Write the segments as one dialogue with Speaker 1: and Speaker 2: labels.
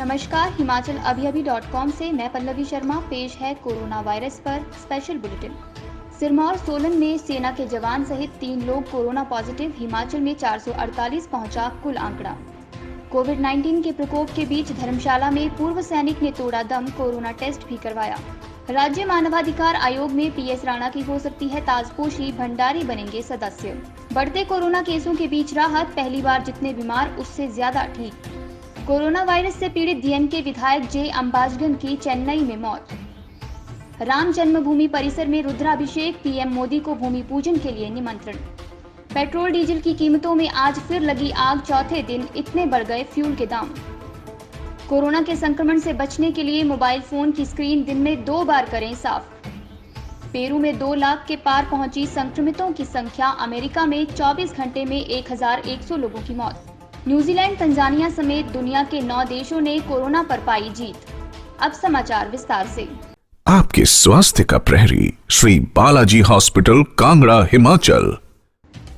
Speaker 1: नमस्कार, हिमाचल अभी.com से मैं पल्लवी शर्मा। पेश है कोरोना वायरस पर स्पेशल बुलेटिन। सिरमौर सोलन में सेना के जवान सहित 3 लोग कोरोना पॉजिटिव। हिमाचल में 448 पहुंचा कुल आंकड़ा। कोविड-19 के प्रकोप के बीच धर्मशाला में पूर्व सैनिक ने तोड़ा दम, कोरोना टेस्ट भी करवाया। राज्य मानवाधिकार आयोग में पीएस राणा की हो सकती है ताजपोशी, भंडारी बनेंगे सदस्य। बढ़ते कोरोना केसों के बीच राहत, पहली बार जितने बीमार उससे ज्यादा ठीक। कोरोना वायरस से पीड़ित डीएमके विधायक जे अंबाजगन की चेन्नई में मौत। राम जन्मभूमि परिसर में रुद्राभिषेक, पीएम मोदी को भूमि पूजन के लिए निमंत्रण। पेट्रोल डीजल की कीमतों में आज फिर लगी आग, चौथे दिन इतने बढ़ गए फ्यूल के दाम। कोरोना के संक्रमण से बचने के लिए मोबाइल फोन की स्क्रीन दिन में 2 बार करें साफ। पेरू में 2 लाख के पार पहुंची संक्रमितों की संख्या। अमेरिका में 24 घंटे में 1100 लोगों की मौत। न्यूजीलैंड, तंजानिया समेत दुनिया के 9 देशों ने कोरोना पर पाई जीत। अब समाचार विस्तार से।
Speaker 2: आपके स्वास्थ्य का प्रहरी श्री बालाजी हॉस्पिटल, कांगड़ा, हिमाचल।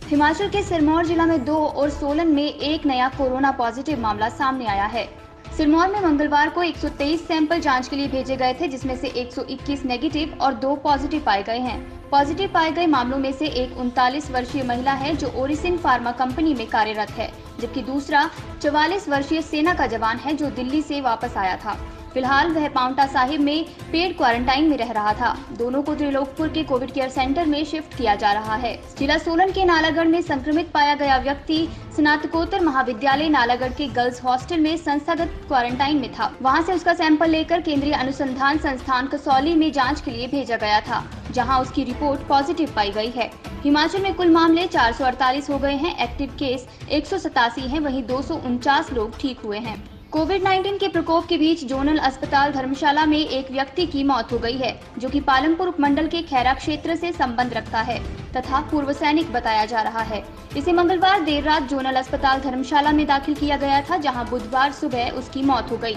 Speaker 1: हिमाचल के सिरमौर जिला में 2 और सोलन में 1 नया कोरोना पॉजिटिव मामला सामने आया है। सिरमौर में मंगलवार को 123 सैंपल जांच के लिए भेजे गए थे, जिसमें से 121 नेगेटिव और 2 पॉजिटिव पाए गए हैं। पॉजिटिव पाए गए मामलों में से एक 39 वर्षीय महिला है जो ओरिसिन फार्मा कंपनी में कार्यरत है, जबकि दूसरा 44 वर्षीय सेना का जवान है जो दिल्ली से वापस आया था। फिलहाल वह पांवटा साहिब में पेड क्वारंटाइन में रह रहा था। दोनों को त्रिलोकपुर के कोविड केयर सेंटर में शिफ्ट किया जा रहा है। जिला सोलन के नालागढ़ में संक्रमित पाया गया व्यक्ति स्नातकोत्तर महाविद्यालय नालागढ़ के गर्ल्स हॉस्टल में संस्थागत क्वारंटाइन में था। वहां से उसका सैंपल लेकर केंद्रीय अनुसंधान संस्थान कसौली में जांच के लिए भेजा गया था, जहां उसकी रिपोर्ट पॉजिटिव पाई गई है। हिमाचल में कुल मामले 448 हो गए हैं। एक्टिव केस 187 हैं, वहीं 249 लोग ठीक हुए हैं। कोविड-19 के प्रकोप के बीच जोनल अस्पताल धर्मशाला में एक व्यक्ति की मौत हो गई है, जो कि पालमपुर उपमंडल के खैरा क्षेत्र से संबंध रखता है तथा पूर्व सैनिक बताया जा रहा है। इसे मंगलवार देर रात जोनल अस्पताल धर्मशाला में दाखिल किया गया था, जहां बुधवार सुबह उसकी मौत हो गई।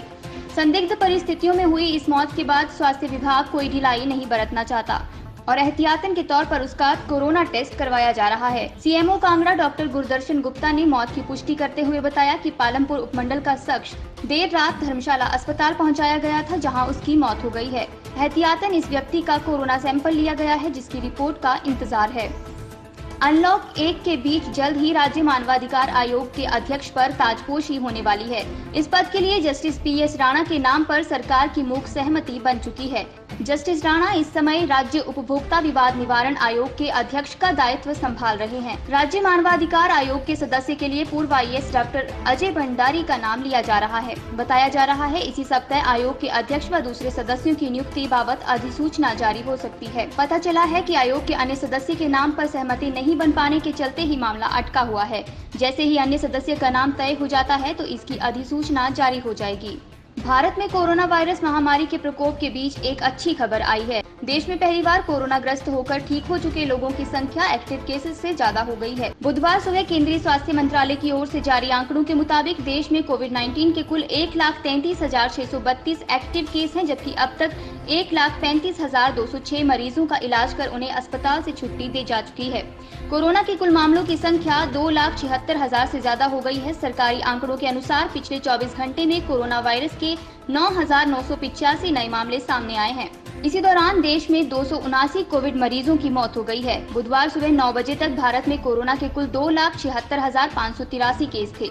Speaker 1: संदिग्ध परिस्थितियों में हुई इस मौत के बाद स्वास्थ्य विभाग कोई ढिलाई नहीं बरतना चाहता और एहतियातन के तौर पर उसका कोरोना टेस्ट करवाया जा रहा है। सीएमओ कांगड़ा डॉक्टर गुरदर्शन गुप्ता ने मौत की पुष्टि करते हुए बताया कि पालमपुर उपमंडल का शख्स देर रात धर्मशाला अस्पताल पहुंचाया गया था, जहां उसकी मौत हो गई है। एहतियातन इस व्यक्ति का कोरोना सैंपल लिया गया है, जिसकी रिपोर्ट का इंतजार है। अनलॉक 1 के बीच जल्द ही राज्य मानवाधिकार आयोग के अध्यक्ष पर ताजपोशी होने वाली है। इस पद के लिए जस्टिस पीएस राणा के नाम पर सरकार की मूक सहमति बन चुकी है। जस्टिस राणा इस समय राज्य उपभोक्ता विवाद निवारण आयोग के अध्यक्ष का दायित्व संभाल रहे हैं। राज्य मानवाधिकार आयोग के सदस्य के लिए पूर्व आईएएस डॉक्टर अजय भंडारी का नाम लिया जा रहा है। बताया जा रहा है इसी सप्ताह आयोग के अध्यक्ष व दूसरे सदस्यों की नियुक्ति बाबत अधिसूचना जारी हो सकती है। पता चला है कि आयोग के अन्य सदस्य के नाम पर सहमति नहीं बन पाने के चलते ही मामला अटका हुआ है। जैसे ही अन्य सदस्य का नाम तय हो जाता है तो इसकी अधिसूचना जारी हो जाएगी। भारत में कोरोना वायरस महामारी के प्रकोप के बीच एक अच्छी खबर आई है। देश में पहली बार कोरोना ग्रस्त होकर ठीक हो चुके लोगों की संख्या एक्टिव केसेस से ज्यादा हो गई है। बुधवार सुबह केंद्रीय स्वास्थ्य मंत्रालय की ओर से जारी आंकड़ों के मुताबिक देश में कोविड-19 के कुल 1,33,632 एक्टिव केस हैं, जबकि अब तक 1,35,206 मरीजों का इलाज कर उन्हें अस्पताल से छुट्टी दी जा चुकी है। कोरोना के कुल मामलों की संख्या 2,76,000 से ज्यादा हो गई है। सरकारी आंकड़ों के अनुसार पिछले 24 घंटे में कोरोना वायरस के 9,985 नए मामले सामने आए हैं। इसी दौरान देश में 279 कोविड मरीजों की मौत हो गई है। बुधवार सुबह 9 बजे तक भारत में कोरोना के कुल 2,76,583 केस थे।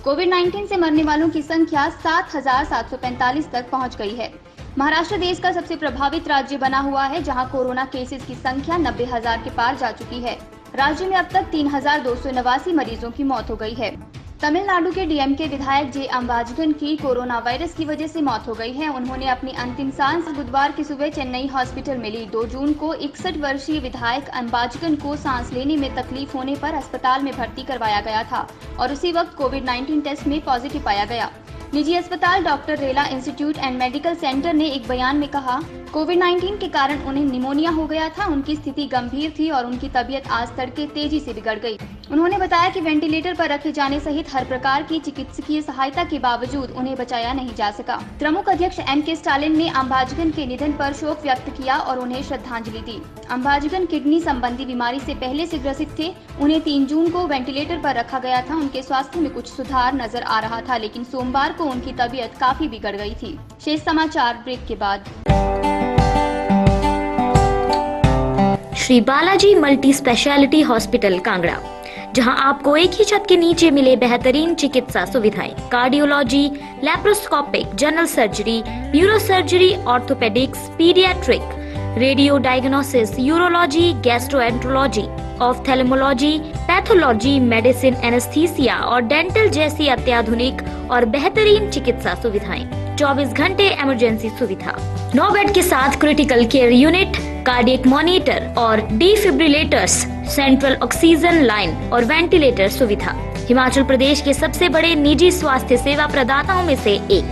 Speaker 1: कोविड-19 से मरने वालों की संख्या 7,745 तक पहुंच गई है। महाराष्ट्र देश का सबसे प्रभावित राज्य बना हुआ है, जहां कोरोना केसेस की संख्या 90,000 के पार जा चुकी है। राज्य में अब तक 3,289 मरीजों की मौत हो गई है। तमिलनाडु के डीएमके विधायक जे अंबाजगन की कोरोना वायरस की वजह से मौत हो गई है। उन्होंने अपनी अंतिम सांस बुधवार की सुबह चेन्नई हॉस्पिटल में ली। 2 जून को 61 वर्षीय विधायक अंबाजगन को सांस लेने में तकलीफ होने पर अस्पताल में भर्ती करवाया गया था और उसी वक्त कोविड-19 टेस्ट में पॉजिटिव पाया गया। निजी अस्पताल डॉक्टर रेला इंस्टीट्यूट एंड मेडिकल सेंटर ने एक बयान में कहा, कोविड-19 के कारण उन्हें निमोनिया हो गया था। उनकी स्थिति गंभीर थी और उनकी तबीयत आज तड़के तेजी से बिगड़ गई। उन्होंने बताया कि वेंटिलेटर पर रखे जाने सहित हर प्रकार की चिकित्सकीय सहायता के बावजूद उन्हें बचाया नहीं जा सका। द्रमुक अध्यक्ष M.K. स्टालिन ने अंबाजगन के निधन पर शोक व्यक्त किया और उन्हें श्रद्धांजलि दी। अंबाजगन किडनी संबंधी बीमारी से पहले से ग्रसित थे। उन्हें 3 जून को वेंटिलेटर पर रखा गया था। उनके स्वास्थ्य में कुछ सुधार नजर आ रहा था, लेकिन सोमवार को उनकी तबीयत काफी बिगड़ गई थी। शेष समाचार ब्रेक के बाद।
Speaker 3: Shri Balaji multi speciality hospital Kangra, जहां आपको एक ही छत के नीचे मिले बेहतरीन चिकित्सा सुविधाएं, cardiology, laparoscopic, general surgery, neuro surgery, orthopaedics, paediatric, radio diagnosis, urology, gastroenterology, ophthalmology, pathology, medicine, anaesthesia और डेंटल जैसी अत्याधुनिक और बेहतरीन चिकित्सा सुविधाएं, 24 घंटे इमरजेंसी सुविधा, 9 बेड के साथ critical care unit, cardiac monitor और डिफिब्रिलेटर्स, सेंट्रल ऑक्सीजन लाइन और वेंटिलेटर सुविधा। हिमाचल प्रदेश के सबसे बड़े निजी स्वास्थ्य सेवा प्रदाताओं में से एक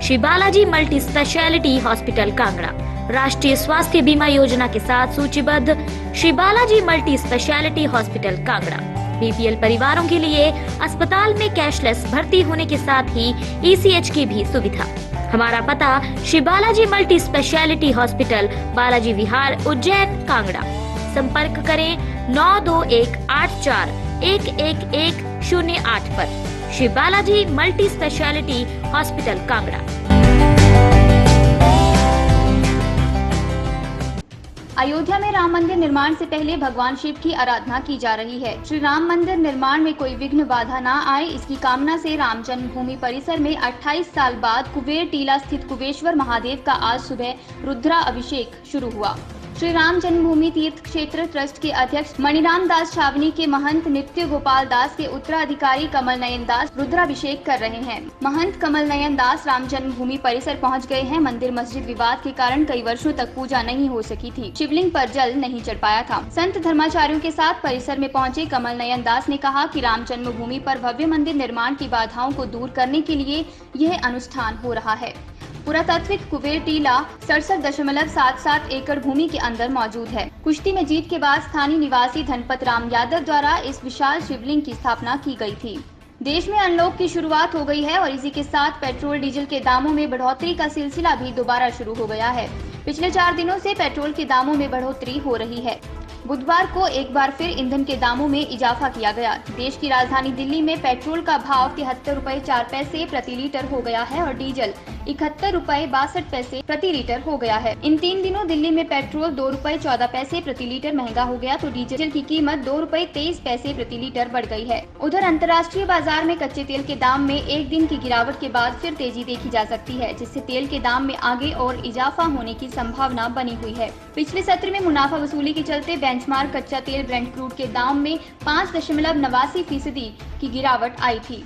Speaker 3: Shri Balaji multi speciality hospital Kangra राष्ट्रीय स्वास्थ्य बीमा योजना के साथ सूचीबद्ध Shri Balaji multi speciality hospital Kangra BPL परिवारों के लिए अस्पताल में कैशलेस भर्ती होने के साथ ही ECH की भी सुविधा। हमारा पता Shri Balaji multi speciality hospital, Balaji Vihar, Ujjain, Kangra. संपर्क करें 9218411108 पर। Shri Balaji multi speciality hospital Kangra.
Speaker 1: Ayodhya में राम मंदिर निर्माण से पहले भगवान शिव की आराधना की जा रही है। श्री राम मंदिर निर्माण में कोई विघ्न बाधा न आए, इसकी कामना से राम जन्मभूमि परिसर में 28 साल बाद कुबेर टीला स्थित कुबेश्वर महादेव का आज सुबह रुद्रा अभिषेक शुरू हुआ। श्री राम जन्मभूमि तीर्थ क्षेत्र ट्रस्ट के अध्यक्ष मणिराम दास छावनी के महंत नित्य गोपाल दास के उत्तराधिकारी कमल नयन दास रुद्राभिषेक कर रहे हैं। महंत कमल नयन दास राम जन्मभूमि परिसर पहुंच गए हैं। मंदिर मस्जिद विवाद के कारण कई वर्षों तक पूजा नहीं हो सकी थी। शिवलिंग पर जल नहीं चढ़ पाया था। संत धर्माचार्यों के साथ परिसर में पहुंचे कमल नयन दास ने कहा कि राम जन्मभूमि पर भव्य मंदिर निर्माण की बाधाओं को दूर करने के लिए यह अनुष्ठान हो रहा है। पुरातात्विक कुबेर टीला 67.77 एकड़ भूमि के अंदर मौजूद है। कुश्ती में जीत के बाद स्थानीय निवासी धनपत राम यादव द्वारा इस विशाल शिवलिंग की स्थापना की गई थी। देश में अनलॉक की शुरुआत हो गई है और इसी के साथ पेट्रोल डीजल के दामों में बढ़ोतरी का सिलसिला भी दोबारा शुरू हो गया है। पिछले 4 दिनों से पेट्रोल के दामों में बढ़ोतरी हो रही है। बुधवार को एक बार फिर ईंधन के दामों में इजाफा किया गया। देश की राजधानी दिल्ली में पेट्रोल का भाव 73 रुपए 4 पैसे प्रति लीटर हो गया है और डीजल 71 रुपए 62 पैसे प्रति लीटर हो गया है। इन 3 दिनों दिल्ली में पेट्रोल 2 रुपए 14 पैसे प्रति लीटर महंगा हो गया तो डीजल की कीमत 2 रुपए 23 पैसे प्रति लीटर बढ़ गई है। उधर अंतर्राष्ट्रीय बाजार में कच्चे तेल के दाम में एक दिन की गिरावट के बाद फिर तेजी देखी जा सकती है, जिससे तेल के दाम में आगे और इजाफा होने की संभावना बनी हुई है। पिछले सत्र में मुनाफा वसूली के चलते बेंचमार्क कच्चा तेल ब्रेंट क्रूड के दाम में 5.89% की गिरावट आई थी।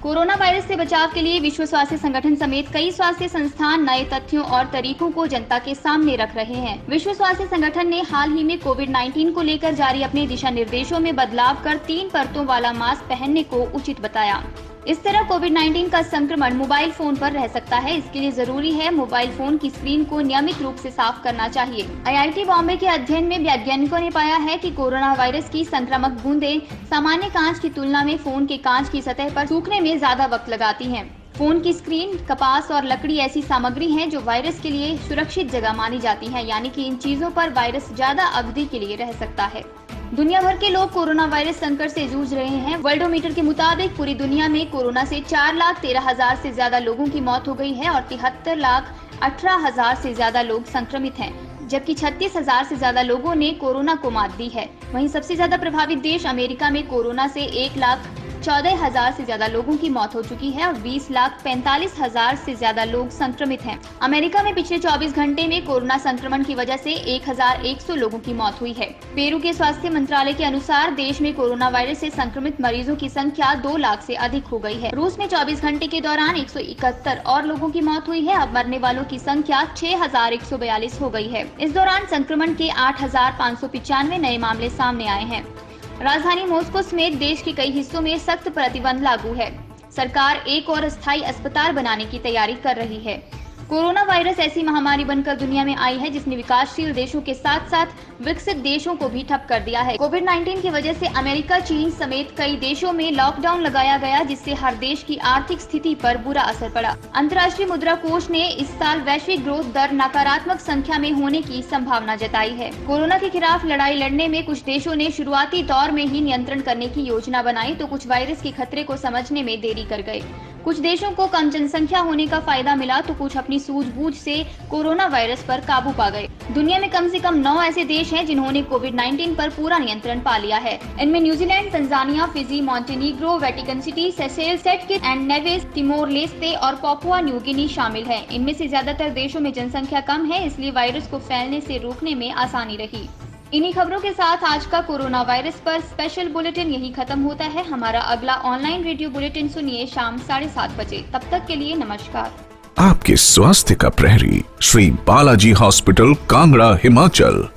Speaker 1: कोरोना वायरस से बचाव के लिए विश्व स्वास्थ्य संगठन समेत कई स्वास्थ्य संस्थान नए तथ्यों और तरीकों को जनता के सामने रख रहे हैं। विश्व स्वास्थ्य संगठन ने हाल ही में कोविड-19 को लेकर जारी अपने दिशा निर्देशों में बदलाव कर 3 परतों वाला मास्क पहनने को उचित बताया। इस तरह कोविड-19 का संक्रमण मोबाइल फोन पर रह सकता है। इसके लिए जरूरी है मोबाइल फोन की स्क्रीन को नियमित रूप से साफ करना चाहिए। IIT बॉम्बे के अध्ययन में वैज्ञानिकों ने पाया है कि कोरोना वायरस की संक्रामक बूंदें सामान्य कांच की तुलना में फोन के कांच की सतह पर सूखने में ज्यादा वक्त लगाती हैं। फोन की स्क्रीन, कपास और लकड़ी ऐसी सामग्री हैं जो वायरस के लिए सुरक्षित जगह मानी जाती हैं, यानी कि इन चीजों पर वायरस ज्यादा अवधि के लिए रह सकता है। दुनिया भर के लोग कोरोना वायरस संकट से जूझ रहे हैं। वर्ल्डोमीटर के मुताबिक पूरी दुनिया में कोरोना से 4,13,000 से ज्यादा लोगों की मौत हो गई है और 73,18,000 से ज्यादा लोग संक्रमित हैं, जबकि 36,000 से ज्यादा लोगों ने कोरोना को मात दी है। वहीं सबसे ज्यादा प्रभावित देश अमेरिका में कोरोना से 1,14,000 से ज्यादा लोगों की मौत हो चुकी है और 20,45,000 से ज्यादा लोग संक्रमित हैं। अमेरिका में पिछले 24 घंटे में कोरोना संक्रमण की वजह से 1,100 लोगों की मौत हुई है। पेरू के स्वास्थ्य मंत्रालय के अनुसार देश में कोरोना वायरस से संक्रमित मरीजों की संख्या 2 लाख से अधिक हो गई है। रूस में 24 घंटे के दौरान 171 और लोगों की मौत हुई है। अब मरने वालों की संख्या 6,142 हो गई है। इस दौरान संक्रमण के 8,595 नए मामले सामने आए हैं। राजधानी मॉस्को समेत देश के कई हिस्सों में सख्त प्रतिबंध लागू है। सरकार एक और अस्थायी अस्पताल बनाने की तैयारी कर रही है। कोरोना वायरस ऐसी महामारी बनकर दुनिया में आई है जिसने विकासशील देशों के साथ साथ विकसित देशों को भी ठप कर दिया है। कोविड-19 की वजह से अमेरिका, चीन समेत कई देशों में लॉकडाउन लगाया गया, जिससे हर देश की आर्थिक स्थिति पर बुरा असर पड़ा। अंतर्राष्ट्रीय मुद्रा कोष ने इस साल वैश्विक ग्रोथ दर नकारात्मक संख्या में होने की संभावना जताई है। कोरोना के खिलाफ लड़ाई लड़ने में कुछ देशों ने शुरुआती दौर में ही नियंत्रण करने की योजना बनाई, तो कुछ वायरस के खतरे को समझने में देरी कर गए। कुछ देशों को कम जनसंख्या होने का फायदा मिला, तो कुछ अपनी सूझबूझ से कोरोना वायरस पर काबू पा गए। दुनिया में कम से कम 9 ऐसे देश हैं जिन्होंने कोविड-19 पर पूरा नियंत्रण पा लिया है। इनमें New Zealand, Tanzania, Fiji, Montenegro, Vatican City, Seychelles, Saint Kitts and Nevis, Timor Leste और पापुआ न्यू गिनी शामिल है। इनमें से ज्यादातर देशों में जनसंख्या कम है, इसलिए वायरस को फैलने से रोकने में आसानी रही। इन्हीं खबरों के साथ आज का कोरोना वायरस पर स्पेशल बुलेटिन यही खत्म होता है। हमारा अगला ऑनलाइन रेडियो बुलेटिन सुनिए शाम 7:30 बजे। तब तक के लिए नमस्कार।
Speaker 2: आपके स्वास्थ्य का प्रहरी श्री बालाजी हॉस्पिटल, कांगड़ा, हिमाचल।